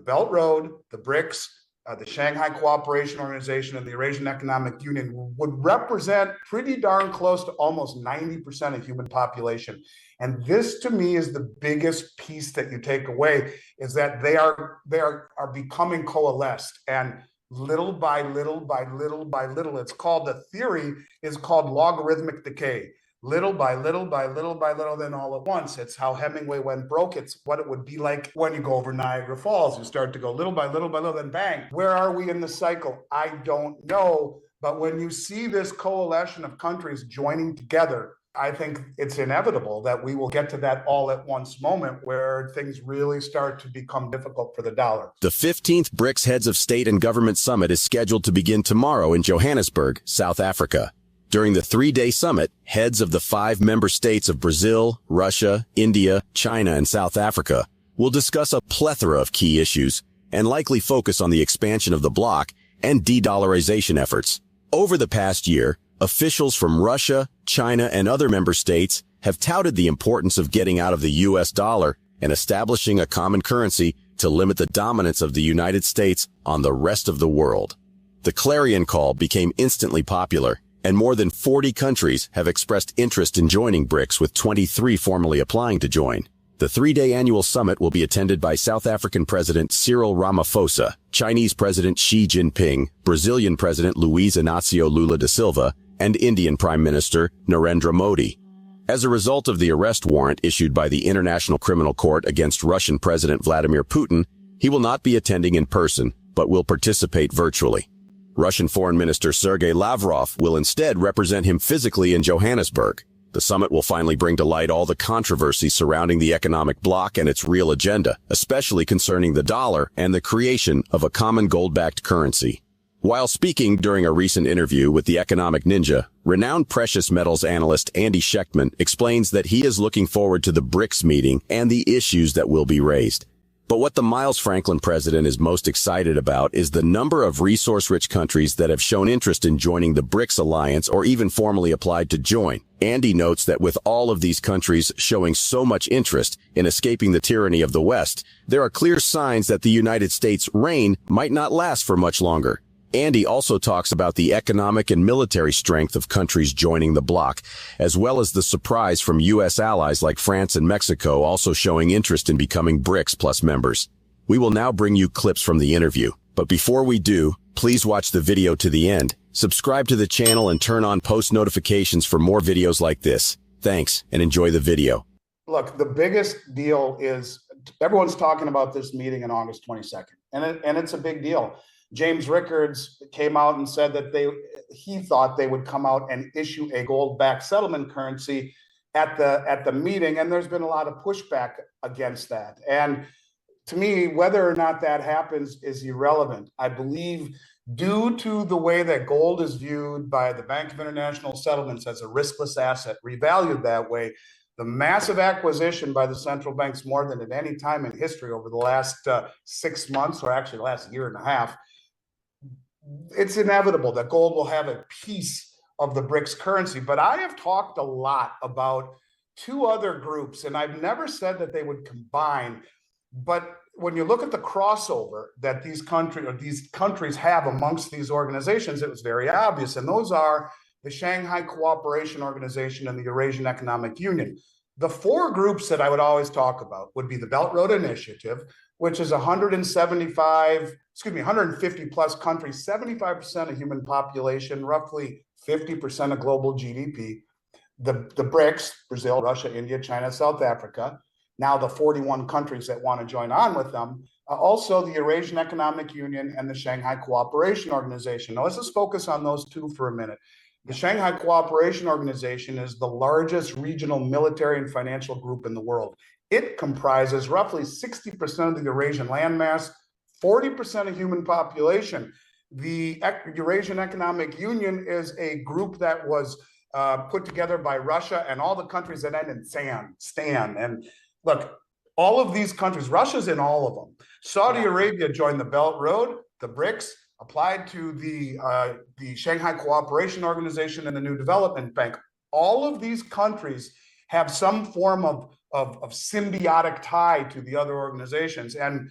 the Belt Road, the BRICS, the Shanghai Cooperation Organization, and the Eurasian Economic Union would represent pretty darn close to almost 90% of human population. And this, to me, is the biggest piece that you take away, is that they are becoming coalesced. And little by little by little by little, it's called, the theory is called logarithmic decay. Little by little by little by little, then all at once. It's how Hemingway went broke. It's what it would be like when you go over Niagara Falls. You start to go little by little by little, then bang. Where are we in the cycle? I don't know. But when you see this coalition of countries joining together, I think it's inevitable that we will get to that all at once moment where things really start to become difficult for the dollar. The 15th BRICS Heads of State and Government Summit is scheduled to begin tomorrow in Johannesburg, South Africa. During the 3-day summit, heads of the 5 member states of Brazil, Russia, India, China, and South Africa will discuss a plethora of key issues and likely focus on the expansion of the bloc and de-dollarization efforts. Over the past year, officials from Russia, China, and other member states have touted the importance of getting out of the U.S. dollar and establishing a common currency to limit the dominance of the United States on the rest of the world. The clarion call became instantly popular, and more than 40 countries have expressed interest in joining BRICS, with 23 formally applying to join. The 3-day annual summit will be attended by South African President Cyril Ramaphosa, Chinese President Xi Jinping, Brazilian President Luiz Inácio Lula da Silva, and Indian Prime Minister Narendra Modi. As a result of the arrest warrant issued by the International Criminal Court against Russian President Vladimir Putin, he will not be attending in person, but will participate virtually. Russian Foreign Minister Sergei Lavrov will instead represent him physically in Johannesburg. The summit will finally bring to light all the controversy surrounding the economic bloc and its real agenda, especially concerning the dollar and the creation of a common gold-backed currency. While speaking during a recent interview with the Economic Ninja, renowned precious metals analyst Andy Schectman explains that he is looking forward to the BRICS meeting and the issues that will be raised. But what the Miles Franklin president is most excited about is the number of resource-rich countries that have shown interest in joining the BRICS alliance or even formally applied to join. Andy notes that with all of these countries showing so much interest in escaping the tyranny of the West, there are clear signs that the United States' reign might not last for much longer. Andy also talks about the economic and military strength of countries joining the bloc, as well as the surprise from U.S. allies like France and Mexico also showing interest in becoming BRICS Plus members. We will now bring you clips from the interview, but before we do, please watch the video to the end, subscribe to the channel, and turn on post notifications for more videos like this. Thanks, and enjoy the video. Look, the biggest deal is everyone's talking about this meeting on August 22nd, and it's a big deal. James Rickards came out and said that he thought they would come out and issue a gold-backed settlement currency at the meeting, and there's been a lot of pushback against that. And to me, whether or not that happens is irrelevant. I believe due to the way that gold is viewed by the Bank of International Settlements as a riskless asset, revalued that way, the massive acquisition by the central banks more than at any time in history over the last 6 months, or actually the last year and a half, it's inevitable that gold will have a piece of the BRICS currency. But I have talked a lot about 2 other groups, and I've never said that they would combine. But when you look at the crossover that these countries have amongst these organizations, it was very obvious. And those are the Shanghai Cooperation Organization and the Eurasian Economic Union. The 4 groups that I would always talk about would be the Belt Road Initiative, which is 150 plus countries, 75% of human population, roughly 50% of global GDP. The BRICS, Brazil, Russia, India, China, South Africa, now the 41 countries that want to join on with them. Also the Eurasian Economic Union and the Shanghai Cooperation Organization. Now let's just focus on those 2 for a minute. The Shanghai Cooperation Organization is the largest regional military and financial group in the world. It comprises roughly 60% of the Eurasian landmass, 40% of human population. The Eurasian Economic Union is a group that was put together by Russia and all the countries that end in Stan. And look, all of these countries, Russia's in all of them. Saudi Arabia joined the Belt Road, the BRICS, applied to the Shanghai Cooperation Organization and the New Development Bank. All of these countries have some form of symbiotic tie to the other organizations. And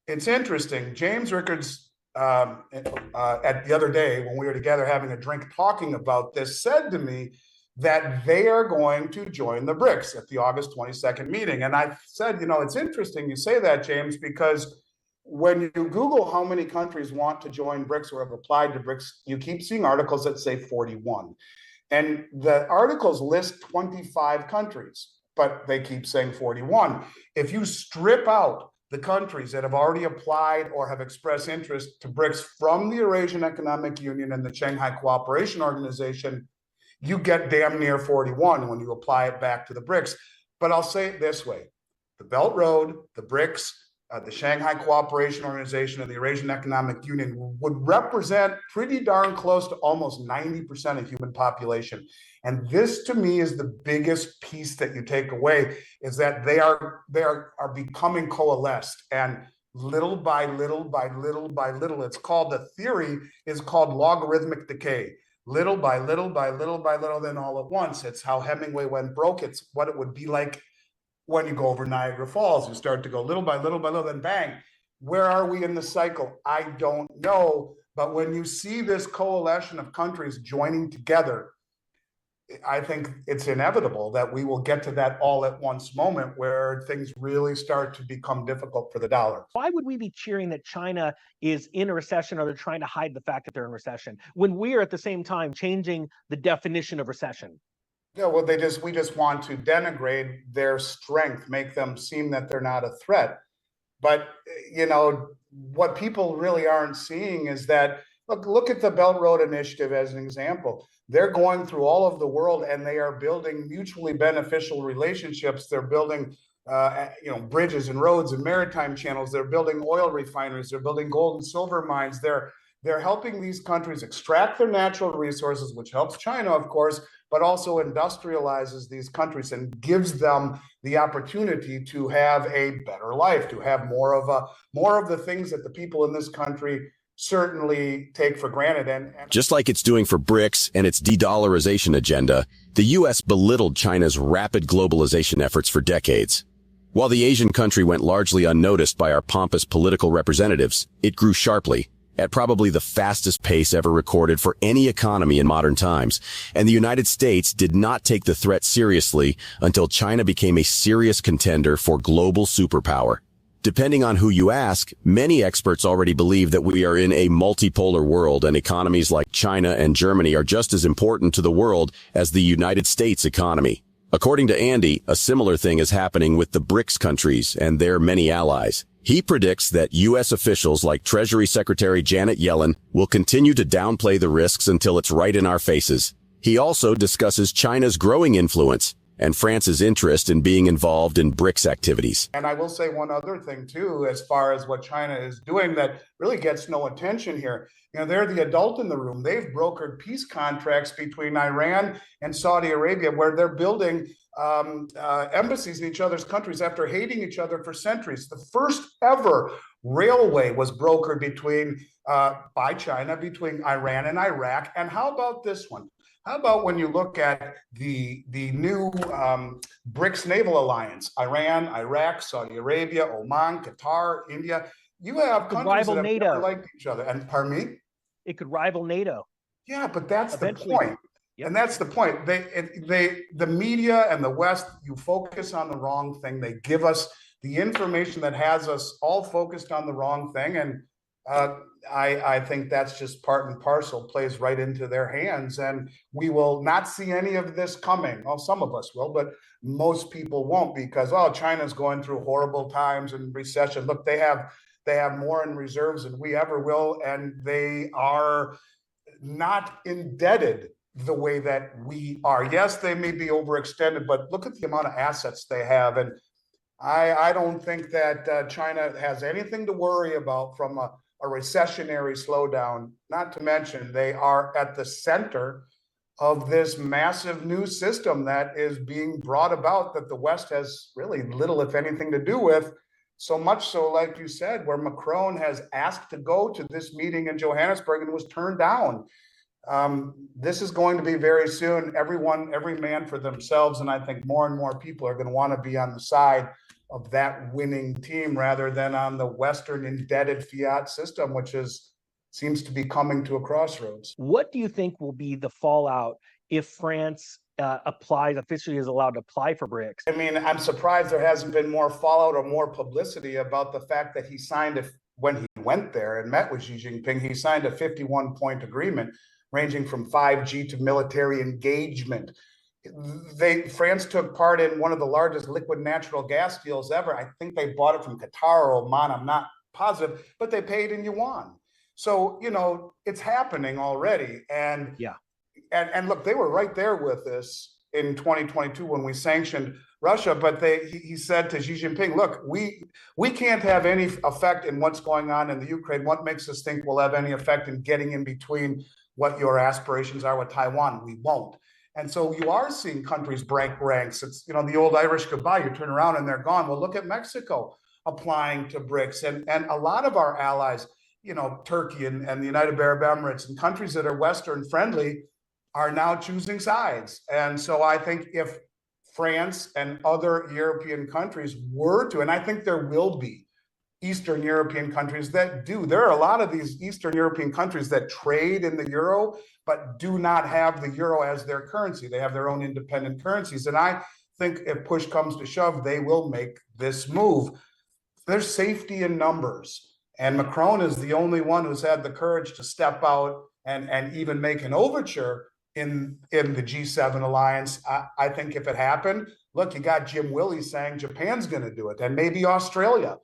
It's interesting. James Rickards, at the other day when we were together having a drink talking about this, said to me that they are going to join the BRICS at the August 22nd meeting. And I said, it's interesting you say that, James, because when you Google how many countries want to join BRICS or have applied to BRICS, you keep seeing articles that say 41. And the articles list 25 countries, but they keep saying 41. If you strip out the countries that have already applied or have expressed interest to BRICS from the Eurasian Economic Union and the Shanghai Cooperation Organization, you get damn near 41 when you apply it back to the BRICS. But I'll say it this way: the Belt Road, the BRICS, the Shanghai Cooperation Organization, and the Eurasian Economic Union would represent pretty darn close to almost 90% of human population. And this, to me, is the biggest piece that you take away, is that they are becoming coalesced, and little by little by little by little. It's called, the theory is called logarithmic decay. Little by little by little by little, then all at once. It's how Hemingway went broke. It's what it would be like when you go over Niagara Falls. You start to go little by little by little, then bang. Where are we in the cycle? I don't know. But when you see this coalition of countries joining together, I think it's inevitable that we will get to that all at once moment where things really start to become difficult for the dollar. Why would we be cheering that China is in a recession, or they're trying to hide the fact that they're in recession, when we are at the same time changing the definition of recession? Yeah, well, we just want to denigrate their strength, make them seem that they're not a threat. But, what people really aren't seeing is that, look at the Belt Road Initiative as an example. They're going through all of the world and they are building mutually beneficial relationships. They're building, bridges and roads and maritime channels. They're building oil refineries. They're building gold and silver mines. They're helping these countries extract their natural resources, which helps China, of course, but also industrializes these countries and gives them the opportunity to have a better life, to have more of the things that the people in this country certainly take for granted. And just like it's doing for BRICS and its de-dollarization agenda, the U.S. belittled China's rapid globalization efforts for decades. While the Asian country went largely unnoticed by our pompous political representatives, it grew sharply, at probably the fastest pace ever recorded for any economy in modern times, and the United States did not take the threat seriously until China became a serious contender for global superpower. Depending on who you ask, many experts already believe that we are in a multipolar world, and economies like China and Germany are just as important to the world as the United States economy. According to Andy, a similar thing is happening with the BRICS countries and their many allies. He predicts that U.S. officials like Treasury Secretary Janet Yellen will continue to downplay the risks until it's right in our faces. He also discusses China's growing influence and France's interest in being involved in BRICS activities. And I will say one other thing, too, as far as what China is doing that really gets no attention here. They're the adult in the room. They've brokered peace contracts between Iran and Saudi Arabia, where they're building embassies in each other's countries after hating each other for centuries. The first ever railway was brokered by China between Iran and Iraq. And how about this one? How about when you look at the new BRICS naval alliance, Iran, Iraq, Saudi Arabia, Oman, Qatar, India? You have countries that have never liked each other. And pardon me? It could rival NATO. Yeah, but that's eventually the point. Yep. And that's the point. The media and the West, you focus on the wrong thing. They give us the information that has us all focused on the wrong thing. And I think that's just part and parcel, plays right into their hands. And we will not see any of this coming. Well, some of us will, but most people won't, because, China's going through horrible times and recession. Look, they have more in reserves than we ever will. And they are not indebted the way that we are. Yes, they may be overextended, but look at the amount of assets they have. And I don't think that China has anything to worry about from a recessionary slowdown, not to mention they are at the center of this massive new system that is being brought about that the West has really little, if anything, to do with. So much so, like you said, where Macron has asked to go to this meeting in Johannesburg and was turned down. This is going to be very soon, every man for themselves. And I think more and more people are going to want to be on the side of that winning team rather than on the Western indebted fiat system, which seems to be coming to a crossroads. What do you think will be the fallout if France officially is allowed to apply for BRICS? I mean, I'm surprised there hasn't been more fallout or more publicity about the fact that he signed, when he went there and met with Xi Jinping, he signed a 51-point agreement ranging from 5G to military engagement. France took part in one of the largest liquid natural gas deals ever. I think they bought it from Qatar or Oman. I'm not positive, but they paid in yuan. So, it's happening already. And yeah. And look, they were right there with this in 2022 when we sanctioned Russia. But he said to Xi Jinping, look, we can't have any effect in what's going on in the Ukraine. What makes us think we'll have any effect in getting in between what your aspirations are with Taiwan? We won't. And so you are seeing countries break ranks. It's, the old Irish goodbye. You turn around and they're gone. Well, look at Mexico applying to BRICS. And a lot of our allies, Turkey and the United Arab Emirates and countries that are Western friendly are now choosing sides. And so I think if France and other European countries were to, and I think there will be Eastern European countries that do. There are a lot of these Eastern European countries that trade in the euro, but do not have the euro as their currency. They have their own independent currencies. And I think if push comes to shove, they will make this move. There's safety in numbers. And Macron is the only one who's had the courage to step out and even make an overture in the G7 alliance. I think if it happened, look, you got Jim Willey saying Japan's going to do it, and maybe Australia.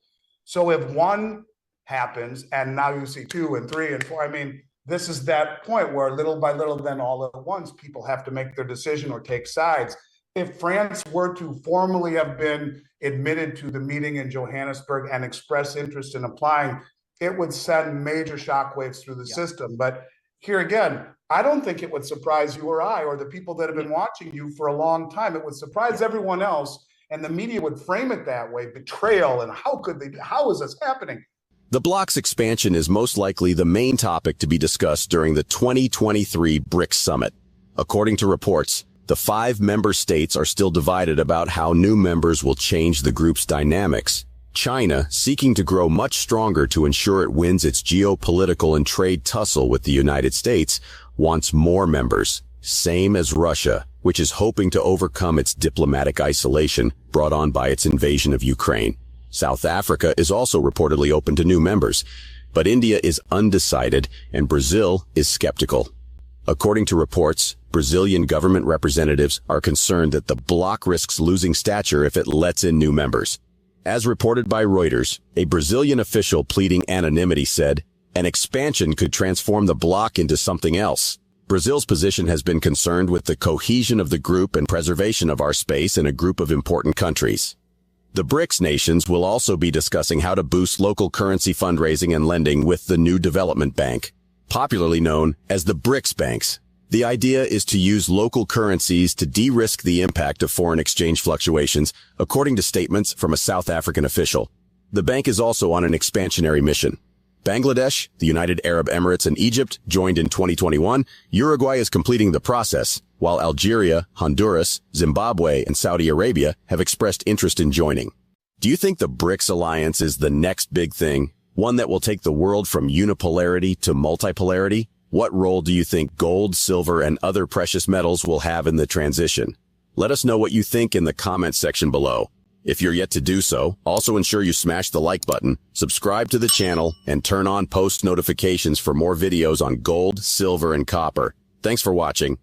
So if one happens, and now you see 2 and 3 and 4, I mean, this is that point where little by little, then all at once, people have to make their decision or take sides. If France were to formally have been admitted to the meeting in Johannesburg and express interest in applying, it would send major shockwaves through the system. But here again, I don't think it would surprise you or I or the people that have been watching you for a long time. It would surprise everyone else, and the media would frame it that way, betrayal, and how is this happening? The bloc's expansion is most likely the main topic to be discussed during the 2023 BRICS summit. According to reports, the 5 member states are still divided about how new members will change the group's dynamics. China, seeking to grow much stronger to ensure it wins its geopolitical and trade tussle with the United States, wants more members, same as Russia, which is hoping to overcome its diplomatic isolation brought on by its invasion of Ukraine. South Africa is also reportedly open to new members, but India is undecided and Brazil is skeptical. According to reports, Brazilian government representatives are concerned that the bloc risks losing stature if it lets in new members. As reported by Reuters, a Brazilian official pleading anonymity said, an expansion could transform the bloc into something else. Brazil's position has been concerned with the cohesion of the group and preservation of our space in a group of important countries. The BRICS nations will also be discussing how to boost local currency fundraising and lending with the new development bank, popularly known as the BRICS banks. The idea is to use local currencies to de-risk the impact of foreign exchange fluctuations, according to statements from a South African official. The bank is also on an expansionary mission. Bangladesh, the United Arab Emirates, and Egypt joined in 2021. Uruguay is completing the process, while Algeria, Honduras, Zimbabwe, and Saudi Arabia have expressed interest in joining. Do you think the BRICS alliance is the next big thing, one that will take the world from unipolarity to multipolarity? What role do you think gold, silver, and other precious metals will have in the transition? Let us know what you think in the comments section below. If you're yet to do so, also ensure you smash the like button, subscribe to the channel, and turn on post notifications for more videos on gold, silver, and copper. Thanks for watching.